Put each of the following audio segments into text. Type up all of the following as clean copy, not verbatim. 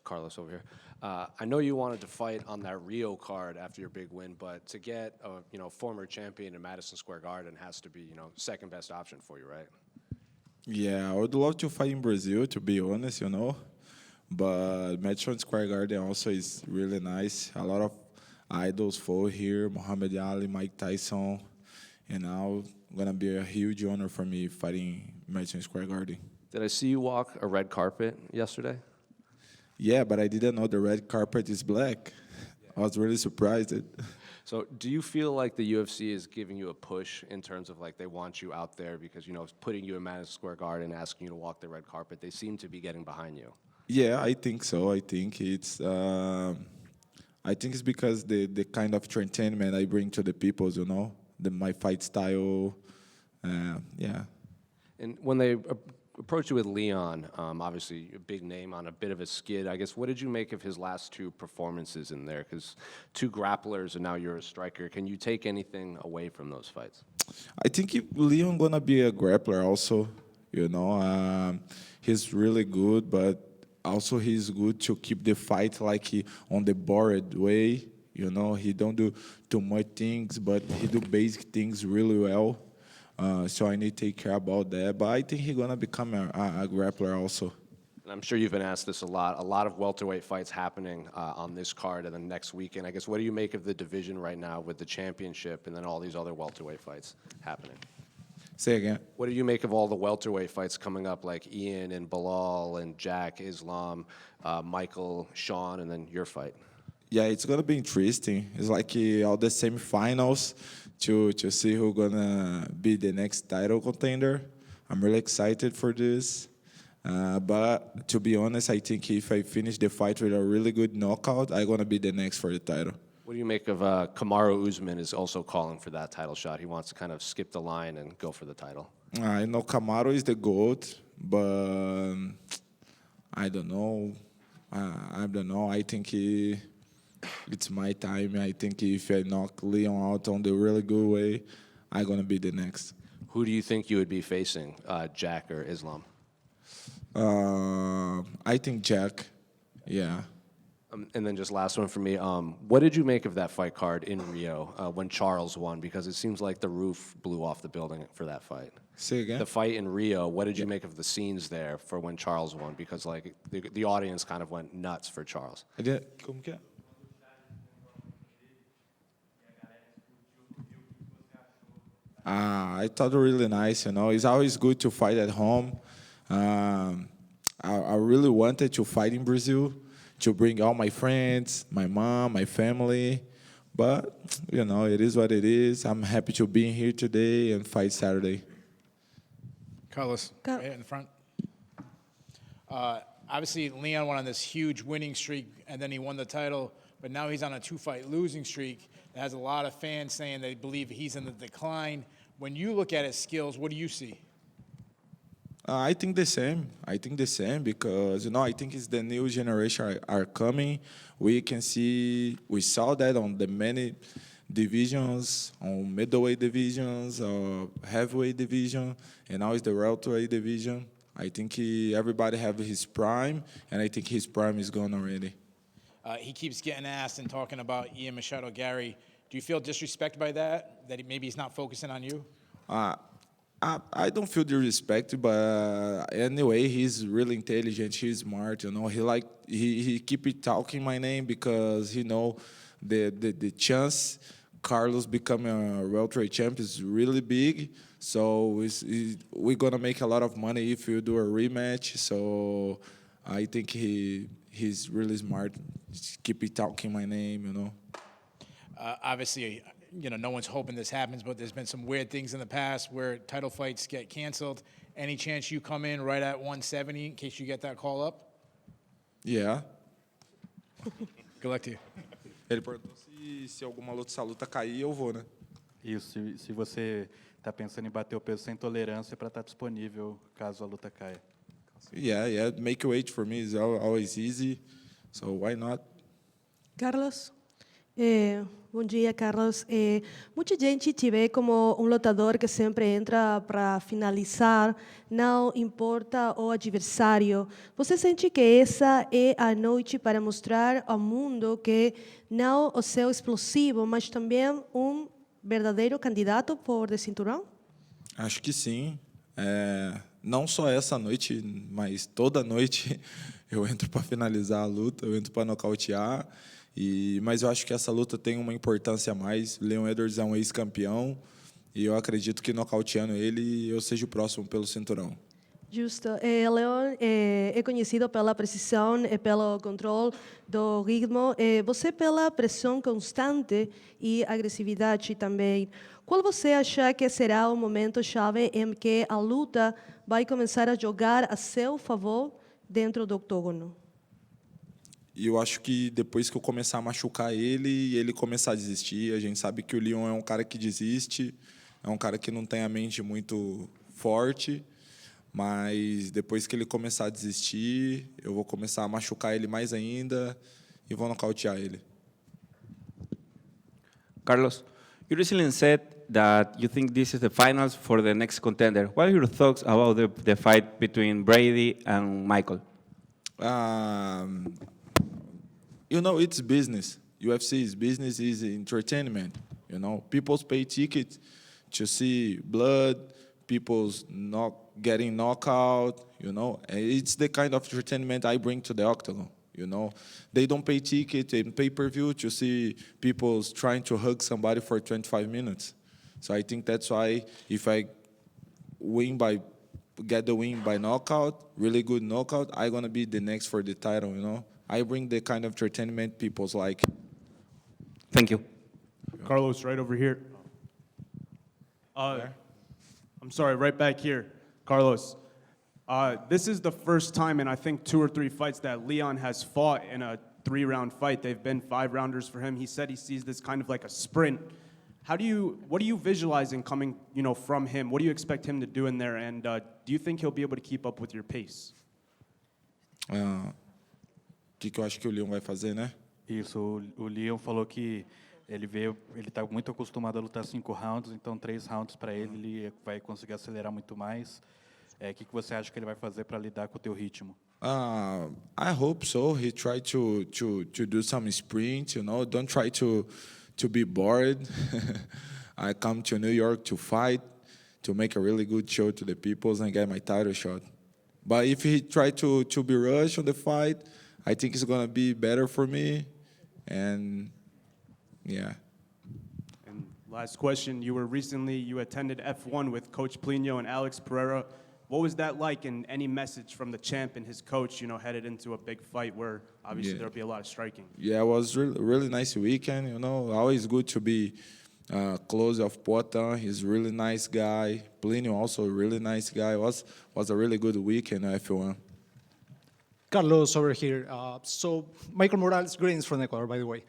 Carlos over here. I know you wanted to fight on that Rio card after your big win, but to get a former champion in Madison Square Garden has to be second best option for you, right? Yeah, I would love to fight in Brazil, to be honest, But Madison Square Garden also is really nice. A lot of idols for here, Muhammad Ali, Mike Tyson, and now gonna be a huge honor for me fighting Madison Square Garden. Did I see you walk a red carpet yesterday? Yeah, but I didn't know the red carpet is black. I was really surprised. So do you feel like the UFC is giving you a push in terms of like they want you out there because, putting you in Madison Square Garden, asking you to walk the red carpet, they seem to be getting behind you? Yeah, I think so. I think it's because the kind of entertainment I bring to the people, my fight style. Yeah. And when they approached you with Leon, obviously a big name on a bit of a skid, I guess, what did you make of his last two performances in there? Because two grapplers and now you're a striker. Can you take anything away from those fights? I think Leon gonna be a grappler also. He's really good, but also he's good to keep the fight on the bored way. He don't do too much things, but he do basic things really well. So I need to take care about that. But I think he's gonna become a grappler also. And I'm sure you've been asked this a lot. A lot of welterweight fights happening on this card and then next weekend. I guess, what do you make of the division right now with the championship and then all these other welterweight fights happening? Say again. What do you make of all the welterweight fights coming up, like Ian and Bilal and Jack, Islam, Michael, Sean, and then your fight? Yeah, it's gonna be interesting. It's like all the semifinals to see who's gonna be the next title contender. I'm really excited for this. But to be honest, I think if I finish the fight with a really good knockout, I'm gonna be the next for the title. What do you make of Kamaru Usman is also calling for that title shot? He wants to kind of skip the line and go for the title. I know Kamaru is the GOAT, but I don't know. I think it's my time. I think if I knock Leon out on the really good way, I'm going to be the next. Who do you think you would be facing, Jack or Islam? I think Jack, yeah. And then just last one for me. What did you make of that fight card in Rio when Charles won? Because it seems like the roof blew off the building for that fight. Say again? The fight in Rio, what did you make of the scenes there for when Charles won? Because like the audience kind of went nuts for Charles. Como que é? I thought it really nice, It's always good to fight at home. I really wanted to fight in Brazil, to bring all my friends, my mom, my family. But, it is what it is. I'm happy to be here today and fight Saturday. Carlos, right in the front. Obviously, Leon went on this huge winning streak, and then he won the title. But now he's on a two-fight losing streak. That has a lot of fans saying they believe he's in the decline. When you look at his skills, what do you see? I think the same. Because, I think it's the new generation are coming. We saw that on the many divisions, on middleweight divisions, heavyweight division, and now it's the welterweight division. I think everybody have his prime, and I think his prime is gone already. He keeps getting asked and talking about Ian Machado Garry. Do you feel disrespected by that maybe he's not focusing on you? I don't feel the respect, but anyway, he's really intelligent. He's smart, He keep talking my name because he know the chance Carlos becoming a welterweight champ is really big. So we're gonna make a lot of money if we do a rematch. So I think he's really smart. Just keep talking my name, Obviously, no one's hoping this happens, but there's been some weird things in the past where title fights get canceled. Any chance you come in right at 170 in case you get that call up? Yeah. Good luck to you. Ele perguntou se alguma essa luta cair, eu vou, né? Isso, se você está pensando em bater o peso sem tolerância para estar disponível caso a luta caia. Yeah. Make weight for me is always easy, so why not? Carlos, Bom dia, Carlos. Muita gente te vê como lutador que sempre entra para finalizar, não importa o adversário. Você sente que essa é a noite para mostrar ao mundo que não o seu explosivo, mas também verdadeiro candidato por de cinturão? Acho que sim. Não só essa noite, mas toda noite eu entro para finalizar a luta, eu entro para nocautear. Mas eu acho que essa luta tem uma importância a mais. Leon Edwards é um ex-campeão e eu acredito que nocauteando ele eu seja o próximo pelo cinturão. Justo. Leon é conhecido pela precisão e pelo controle do ritmo. Você pela pressão constante e agressividade também. Qual você acha que será o momento-chave em que a luta vai começar a jogar a seu favor dentro do octógono? E eu acho que depois que eu começar a machucar ele e ele começar a desistir, a gente sabe que o Leon é um cara que desiste, é um cara que não tem a mente muito forte, mas depois que ele começar a desistir, eu vou começar a machucar ele mais ainda e vou nocautear ele. Carlos, you recently said that you think this is the finals for the next contender. What are your thoughts about the fight between Brady and Michael? It's business. UFC is business, is entertainment. People pay tickets to see blood, people's not getting knockout. It's the kind of entertainment I bring to the octagon. They don't pay ticket and pay-per-view to see people trying to hug somebody for 25 minutes. So I think that's why if I get the win by knockout, really good knockout, I'm gonna be the next for the title. I bring the kind of entertainment people's like. Thank you. Carlos, right over here. I'm sorry, right back here. Carlos, this is the first time in I think 2 or 3 fights that Leon has fought in a 3-round fight. They've been 5-rounders for him. He said he sees this kind of like a sprint. What are you visualizing coming, from him? What do you expect him to do in there? And do you think he'll be able to keep up with your pace? Que eu acho que o Leon vai fazer, né? Isso, o Leon falou que ele está muito acostumado a lutar 5 rounds, então 3 rounds para ele vai conseguir acelerar muito mais. O que você acha que ele vai fazer para lidar com o teu ritmo? I hope so. He tried to do some sprint, Don't try to be bored. I come to New York to fight, to make a really good show to the people and get my title shot. But if he try to be rushed on the fight, I think it's going to be better for me. And, yeah. And last question, you attended F1 with Coach Plino and Alex Pereira. What was that like, and any message from the champ and his coach, headed into a big fight where obviously there'll be a lot of striking? Yeah, it was really nice weekend, Always good to be close of Poatan. He's a really nice guy. Plino also a really nice guy. Was a really good weekend at F1. Carlos over here. So Michael Morales, greetings from Ecuador, by the way.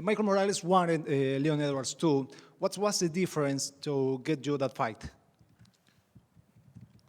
Michael Morales wanted Leon Edwards too. What was the difference to get you that fight?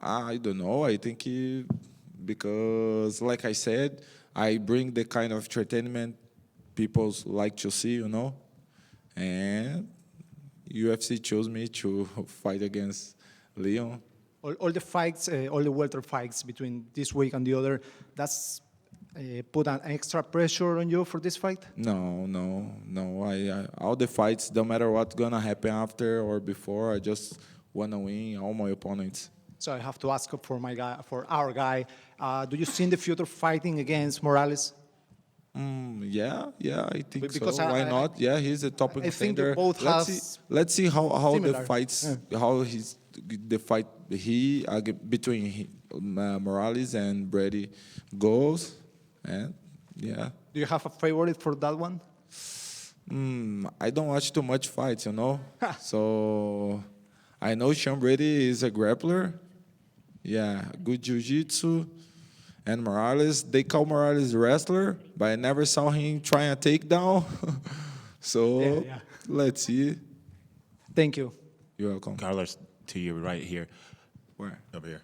I don't know. I think because, like I said, I bring the kind of entertainment people like to see, And UFC chose me to fight against Leon. All the fights, all the welter fights between this week and the other, that's put an extra pressure on you for this fight? No. I all the fights, no matter what's gonna happen after or before, I just wanna win all my opponents. So I have to ask for our guy. Do you see in the future fighting against Morales? Yeah, I think Because so. Why not? Yeah, he's a top contender. I think they both let's see how the similar. fights, the fight between Morales and Brady goes, and yeah. Do you have a favorite for that one? I don't watch too much fights, So I know Sean Brady is a grappler. Yeah, good jiu-jitsu. And Morales, they call Morales wrestler, but I never saw him trying a takedown. So let's see. Thank you. You're welcome. Carlos, to you right here. Where? Over here.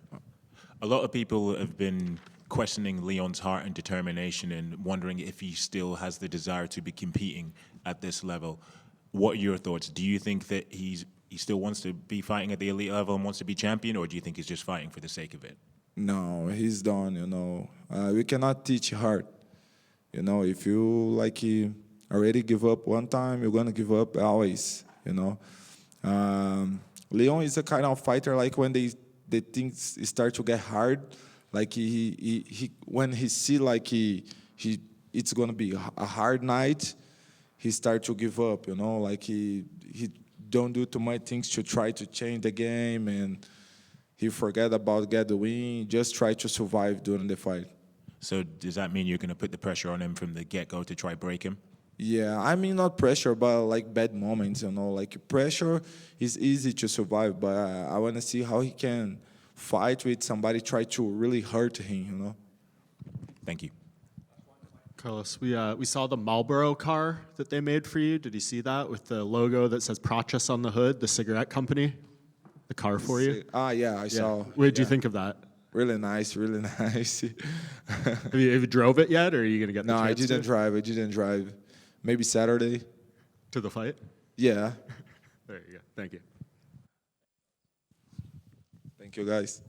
A lot of people have been questioning Leon's heart and determination and wondering if he still has the desire to be competing at this level. What are your thoughts? Do you think that he still wants to be fighting at the elite level and wants to be champion, or do you think he's just fighting for the sake of it? No, he's done, you know. We cannot teach heart. You know, if you already give up one time, you're gonna give up always, you know. Leon is a kind of fighter like when the things start to get hard, like he when he see like it's gonna be a hard night, he start to give up, you know, like he don't do too much things to try to change the game, and he forget about get the win, just try to survive during the fight. So does that mean you're going to put the pressure on him from the get-go to try break him? Yeah, I mean not pressure, but like bad moments, you know. Like pressure is easy to survive, but I want to see how he can fight with somebody try to really hurt him, you know. Thank you. Carlos, we saw the Marlboro car that they made for you. Did you see that with the logo that says Prates on the hood, the cigarette company? The car for you? Yeah, I saw. What did you think of that? Really nice, really nice. Have you drove it yet, or are you going to get the No, chance I didn't to? drive. I didn't drive. Maybe Saturday. To the fight? Yeah. There you go. Thank you. Thank you, guys.